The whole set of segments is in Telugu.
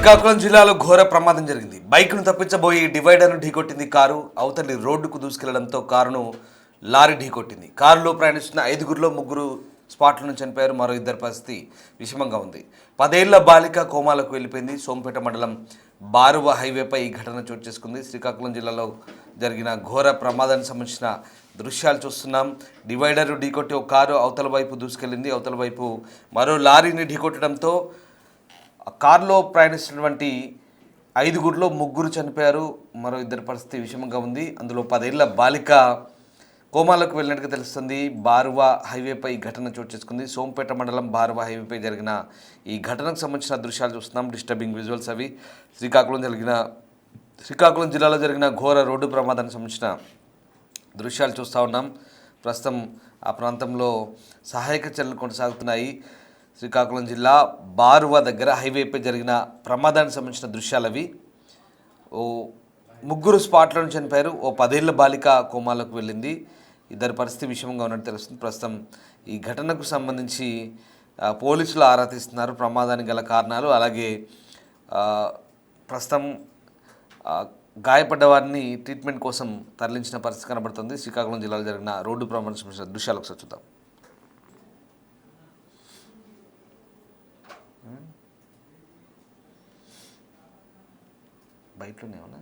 శ్రీకాకుళం జిల్లాలో ఘోర ప్రమాదం జరిగింది. బైక్ను తప్పించబోయి డివైడర్ను ఢీకొట్టింది కారు. అవతలి రోడ్డుకు దూసుకెళ్లడంతో కారును లారీ ఢీకొట్టింది. కారులో ప్రయాణిస్తున్న 5గురిలో 3 స్పాట్లను చనిపోయారు. మరో 2 పరిస్థితి విషమంగా ఉంది. 10 ఏళ్ల బాలిక కోమాలకు వెళ్ళిపోయింది. సోంపేట మండలం బారువ హైవేపై ఈ ఘటన చోటు చేసుకుంది. శ్రీకాకుళం జిల్లాలో జరిగిన ఘోర ప్రమాదానికి సంబంధించిన దృశ్యాలు చూస్తున్నాం. డివైడర్ ఢీకొట్టి ఒక కారు అవతల వైపు దూసుకెళ్లింది. అవతల వైపు మరో లారీని ఢీకొట్టడంతో కారులో ప్రయాణిస్తున్నటువంటి 5గురిలో 3 చనిపోయారు. మరో 2 పరిస్థితి విషమంగా ఉంది. అందులో 10 ఏళ్ల బాలిక కోమాలకు వెళ్ళినట్టుగా తెలుస్తుంది. బారువ హైవేపై ఈ ఘటన చోటు చేసుకుంది. సోంపేట మండలం బారువ హైవేపై జరిగిన ఈ ఘటనకు సంబంధించిన దృశ్యాలు చూస్తున్నాం. డిస్టర్బింగ్ విజువల్స్ అవి. శ్రీకాకుళం జిల్లాలో జరిగిన ఘోర రోడ్డు ప్రమాదానికి సంబంధించిన దృశ్యాలు చూస్తూ ఉన్నాం. ప్రస్తుతం ఆ ప్రాంతంలో సహాయక చర్యలు కొనసాగుతున్నాయి. శ్రీకాకుళం జిల్లా బారువ దగ్గర హైవేపై జరిగిన ప్రమాదానికి సంబంధించిన దృశ్యాలు అవి. 3 స్పాట్లను చనిపోయారు. 10 ఏళ్ల బాలిక కోమాలకు వెళ్ళింది. 2 పరిస్థితి విషమంగా ఉన్నట్టు తెలుస్తుంది. ప్రస్తుతం ఈ ఘటనకు సంబంధించి పోలీసులు ఆరా తీస్తున్నారు. ప్రమాదానికి గల కారణాలు, అలాగే ప్రస్తుతం గాయపడ్డ వారిని ట్రీట్మెంట్ కోసం తరలించిన పరిస్థితి కనబడుతుంది. శ్రీకాకుళం జిల్లాలో జరిగిన రోడ్డు ప్రమాదానికి సంబంధించిన దృశ్యాలు ఒకసారి చూద్దాం. బయటలోనే ఉన్నా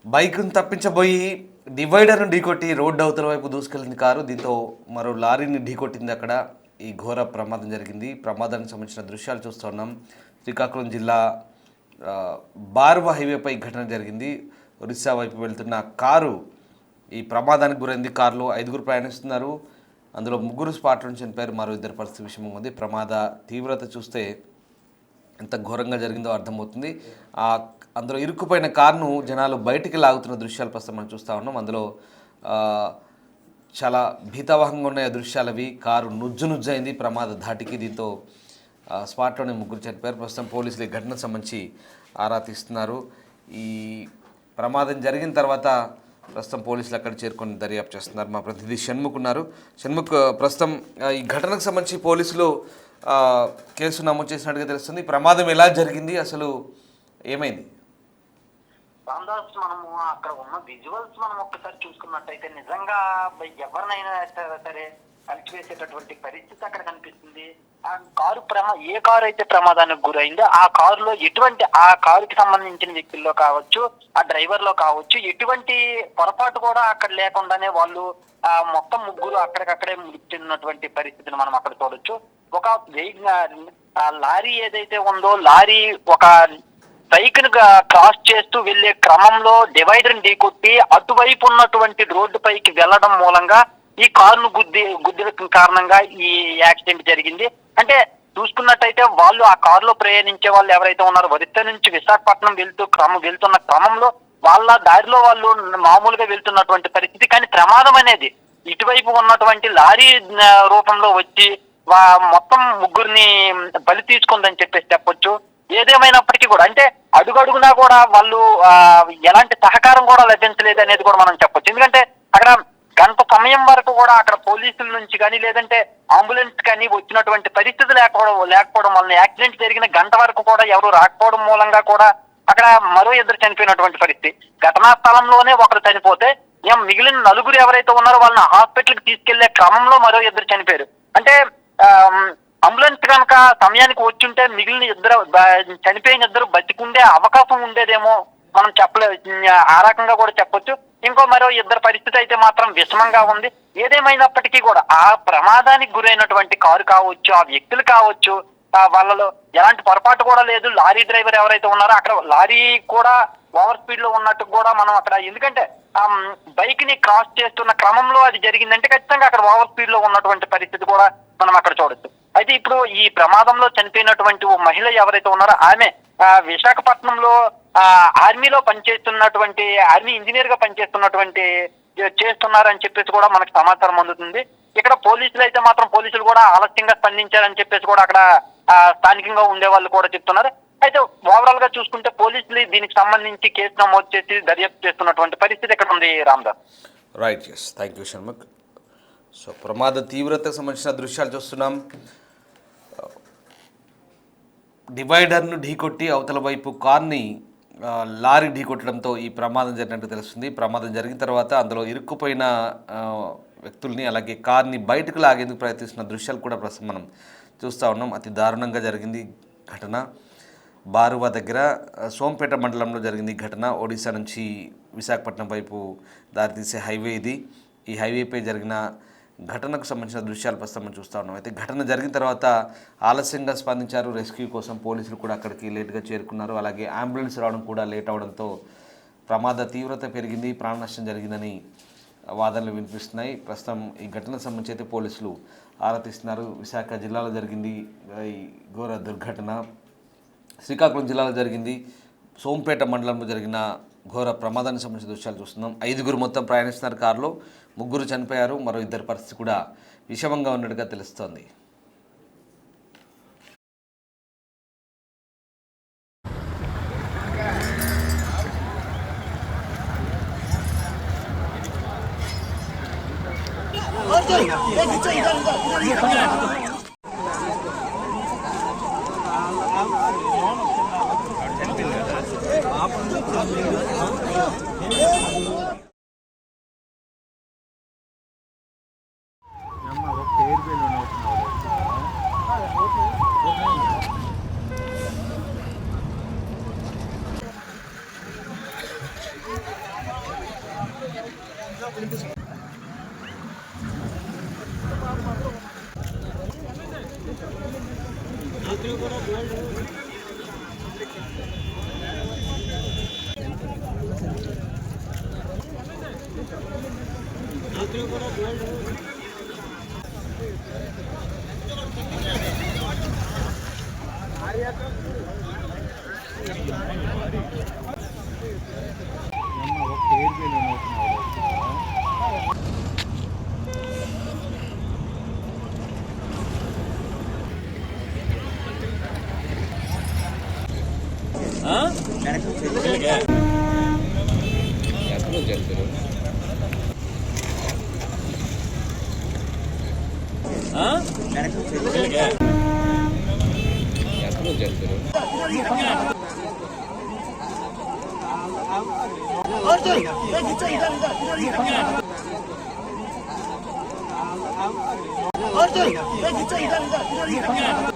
బైక్ను తప్పించబోయి డివైడర్ను ఢీకొట్టి రోడ్డు అవతల వైపు దూసుకెళ్ళింది కారు. దీంతో మరో లారీని ఢీకొట్టింది. అక్కడ ఈ ఘోర ప్రమాదం జరిగింది. ప్రమాదానికి సంబంధించిన దృశ్యాలు చూస్తూ ఉన్నాం. శ్రీకాకుళం జిల్లా బారువ హైవేపై ఘటన జరిగింది. ఒరిస్సా వైపు వెళ్తున్న కారు ఈ ప్రమాదానికి గురైంది. కారులో 5గురు ప్రయాణిస్తున్నారు. అందులో 3 స్పాట్లను చనిపోయారు. మరో 2 పరిస్థితి విషమంగా ఉంది. ప్రమాద తీవ్రత చూస్తే ఎంత ఘోరంగా జరిగిందో అర్థమవుతుంది. అందులో ఇరుక్కుపోయిన కారును జనాలు బయటికి లాగుతున్న దృశ్యాలు ప్రస్తుతం మనం చూస్తూ ఉన్నాం. అందులో చాలా భీతావహంగా ఉన్నాయి దృశ్యాలు అవి. కారు నుజ్జైంది ప్రమాద ధాటికి. దీంతో స్పాట్లోనే 3 చనిపోయారు. ప్రస్తుతం పోలీసులు ఈ ఘటనకు సంబంధించి ఆరా తీస్తున్నారు. ఈ ప్రమాదం జరిగిన తర్వాత ప్రస్తుతం పోలీసులు అక్కడ చేరుకొని దర్యాప్తు చేస్తున్నారు. మా ప్రతినిధి షణ్ముఖ్ ఉన్నారు. షణ్ముఖ్, ప్రస్తుతం ఈ ఘటనకు సంబంధించి పోలీసులు కేసు నమోదు చేసినట్టుగా తెలుస్తుంది. ప్రమాదం ఎలా జరిగింది, అసలు ఏమైంది? రామదాస్, మనము అక్కడ ఉన్న విజువల్స్ మనం ఒక్కసారి చూసుకున్నట్టయితే నిజంగా ఎవరినైనా సరే కలిసివేసేటటువంటి పరిస్థితి అక్కడ కనిపిస్తుంది. ఆ కారు ఏ కారు అయితే ప్రమాదానికి గురైందో ఆ కారులో ఆ కారుకి సంబంధించిన వ్యక్తుల్లో కావచ్చు, ఆ డ్రైవర్ లో కావచ్చు, ఎటువంటి పొరపాటు కూడా అక్కడ లేకుండానే వాళ్ళు మొత్తం 3 అక్కడికక్కడే మృతి చెందినటువంటి పరిస్థితిని మనం అక్కడ చూడొచ్చు. ఒక లారీ ఏదైతే ఉందో, లారీ ఒక సైకిల్ క్రాస్ చేస్తూ వెళ్లే క్రమంలో డివైడర్ ఢీకొట్టి అటువైపు ఉన్నటువంటి రోడ్డు పైకి వెళ్లడం మూలంగా ఈ కారును గుద్దిన కారణంగా ఈ యాక్సిడెంట్ జరిగింది. అంటే చూసుకున్నట్టయితే వాళ్ళు ఆ కారులో ప్రయాణించే వాళ్ళు ఎవరైతే ఉన్నారో ఒరిస్సా నుంచి విశాఖపట్నం వెళ్తున్న క్రమంలో వాళ్ళ దారిలో వాళ్ళు మామూలుగా వెళ్తున్నటువంటి పరిస్థితి. కానీ ప్రమాదం అనేది ఇటువైపు ఉన్నటువంటి లారీ రూపంలో వచ్చి మొత్తం ముగ్గురిని బలి తీసుకుందని చెప్పొచ్చు. ఏదేమైనప్పటికీ కూడా అంటే అడుగడుగునా కూడా వాళ్ళు ఎలాంటి సహకారం కూడా లభించలేదు అనేది కూడా మనం చెప్పొచ్చు. ఎందుకంటే అక్కడ గంట సమయం వరకు కూడా అక్కడ పోలీసుల నుంచి కానీ లేదంటే అంబులెన్స్ కానీ వచ్చినటువంటి పరిస్థితి లేకపోవడం వలన యాక్సిడెంట్ జరిగిన గంట వరకు కూడా ఎవరు రాకపోవడం మూలంగా కూడా అక్కడ మరో ఇద్దరు చనిపోయినటువంటి పరిస్థితి. ఘటనా స్థలంలోనే ఒకరు చనిపోతే మిగిలిన నలుగురు ఎవరైతే ఉన్నారో వాళ్ళని హాస్పిటల్ కి తీసుకెళ్లే క్రమంలో మరో ఇద్దరు చనిపోయారు. అంటే అంబులెన్స్ కనుక సమయానికి వచ్చుంటే మిగిలిన చనిపోయిన ఇద్దరు బతికుండే అవకాశం ఉండేదేమో మనం ఆ రకంగా కూడా చెప్పొచ్చు. ఇంకో మరో ఇద్దరు పరిస్థితి అయితే మాత్రం విషమంగా ఉంది. ఏదేమైనప్పటికీ కూడా ఆ ప్రమాదానికి గురైనటువంటి కారు కావచ్చు, ఆ వ్యక్తులు కావచ్చు, వాళ్ళలో ఎలాంటి పొరపాటు కూడా లేదు. లారీ డ్రైవర్ ఎవరైతే ఉన్నారో అక్కడ లారీ కూడా ఓవర్ స్పీడ్ లో ఉన్నట్టు కూడా మనం అక్కడ, ఎందుకంటే బైక్ ని క్రాస్ చేస్తున్న క్రమంలో అది జరిగిందంటే ఖచ్చితంగా అక్కడ ఓవర్ స్పీడ్ లో ఉన్నటువంటి పరిస్థితి కూడా మనం అక్కడ చూడొచ్చు. అయితే ఇప్పుడు ఈ ప్రమాదంలో చనిపోయినటువంటి ఓ మహిళ ఎవరైతే ఉన్నారో ఆమె విశాఖపట్నంలో ఆర్మీలో పనిచేస్తున్నటువంటి ఆర్మీ ఇంజనీర్ గా చేస్తున్నారని చెప్పేసి కూడా మనకు సమాచారం అందుతుంది. ఇక్కడ పోలీసులు అయితే మాత్రం పోలీసులు కూడా ఆలస్యంగా స్పందించారని చెప్పేసి కూడా అక్కడ స్థానికంగా ఉండే వాళ్ళు కూడా చెప్తున్నారు. అయితే ఓవరాల్ గా చూసుకుంటే పోలీసులు దీనికి సంబంధించి కేసు నమోదు చేసి దర్యాప్తు చేస్తున్నటువంటి పరిస్థితి ఇక్కడ ఉంది. Ramdas. Right, yes, thank you Shanmukh. So ప్రమాద తీవ్రతకు సంబంధించిన దృశ్యాలు చూస్తున్నాం. డివైడర్ను ఢీకొట్టి అవతల వైపు కార్ని లారీ ఢీకొట్టడంతో ఈ ప్రమాదం జరిగినట్టు తెలుస్తుంది. ప్రమాదం జరిగిన తర్వాత అందులో ఇరుక్కుపోయిన వ్యక్తుల్ని అలాగే కార్ని బయటకు లాగేందుకు ప్రయత్నిస్తున్న దృశ్యాలు కూడా ప్రస్తుతం మనం చూస్తూ ఉన్నాం. అతి దారుణంగా జరిగింది ఘటన. బారువా దగ్గర సోంపేట మండలంలో జరిగింది ఘటన. ఒడిశా నుంచి విశాఖపట్నం వైపు దారితీసే హైవే ఇది. ఈ హైవేపై జరిగిన ఘటనకు సంబంధించిన దృశ్యాలు ప్రస్తుతం మనం చూస్తూ ఉన్నాం. అయితే ఘటన జరిగిన తర్వాత ఆలస్యంగా స్పందించారు. రెస్క్యూ కోసం పోలీసులు కూడా అక్కడికి లేట్గా చేరుకున్నారు. అలాగే అంబులెన్స్ రావడం కూడా లేట్ అవడంతో ప్రమాద తీవ్రత పెరిగింది, ప్రాణ నష్టం జరిగిందని వాదనలు వినిపిస్తున్నాయి. ప్రస్తుతం ఈ ఘటనకు సంబంధించి అయితే పోలీసులు ఆరా తీస్తున్నారు. విశాఖ జిల్లాలో జరిగింది ఈ ఘోర దుర్ఘటన. శ్రీకాకుళం జిల్లాలో జరిగింది. సోంపేట మండలంలో జరిగిన ఘోర ప్రమాదానికి సంబంధించిన దృశ్యాలు చూస్తున్నాం. 5గురు మొత్తం ప్రయాణిస్తున్నారు కారులో. 3 చనిపోయారు. మరో 2 పరిస్థితి కూడా విషమంగా ఉన్నట్టుగా తెలుస్తోంది.